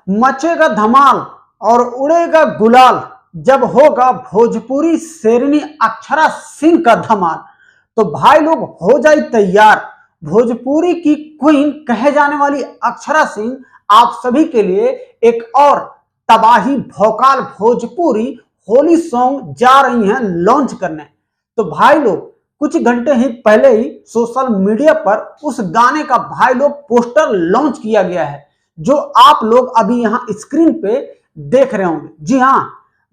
मचेगा धमाल और उड़ेगा गुलाल जब होगा भोजपुरी शेरनी अक्षरा सिंह का धमाल। तो भाई लोग हो जाए तैयार, भोजपुरी की क्वीन कहे जाने वाली अक्षरा सिंह आप सभी के लिए एक और तबाही भौकाल भोजपुरी होली सॉन्ग जा रही हैं लॉन्च करने। तो भाई लोग कुछ घंटे ही पहले ही सोशल मीडिया पर उस गाने का भाई लोग पोस्टर लॉन्च किया गया है, जो आप लोग अभी यहां स्क्रीन पे देख रहे होंगे। जी हां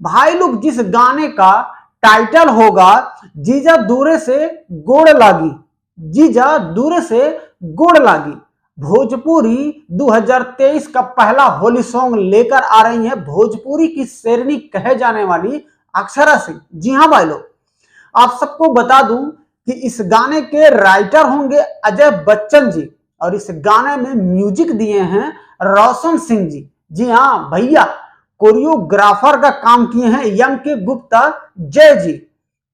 भाई लोग, जिस गाने का टाइटल होगा जीजा दूरे से गोड़ लागी, जीजा दूरे से गोड़ लागी, भोजपुरी 2023 का पहला होली सॉन्ग लेकर आ रही है भोजपुरी की शेरनी कहे जाने वाली अक्षरा सिंह। जी हां भाई लोग, आप सबको बता दूं कि इस गाने के राइटर होंगे अजय बच्चन जी और इस गाने में म्यूजिक दिए हैं रोशन सिंह जी। जी हाँ भैया, कोरियोग्राफर का काम किए हैं यम के गुप्ता जय जी।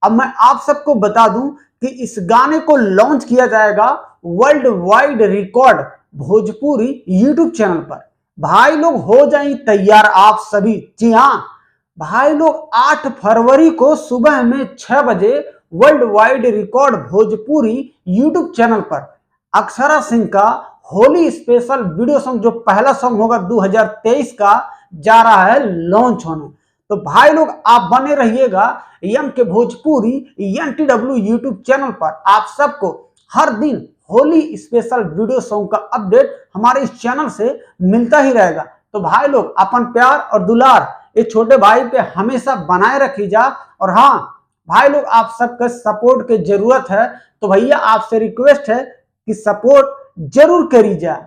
अब मैं आप सबको बता दूं कि इस गाने को लॉन्च किया जाएगा world wide record Bhojpuri YouTube channel पर। भाई लोग हो जाए तैयार आप सभी। जी हाँ भाई लोग, 8 फरवरी को सुबह में 6 बजे world wide record Bhojpuri YouTube channel पर अक्षरा सिंह का होली स्पेशल वीडियो सॉन्ग, जो पहला सॉन्ग होगा 2023 का, जा रहा है लॉन्च होने। तो भाई लोग आप बने रहिएगा एम के भोजपुरी NTW यूट्यूब चैनल पर। आप सबको हर दिन होली स्पेशल वीडियो सॉन्ग का अपडेट हमारे इस चैनल से मिलता ही रहेगा। तो भाई लोग अपन प्यार और दुलार ये छोटे भाई पे हमेशा बनाए रखी जा। और हाँ भाई लोग, आप सबके सपोर्ट की जरूरत है, तो भैया आपसे रिक्वेस्ट है कि सपोर्ट जरूर करी जाए।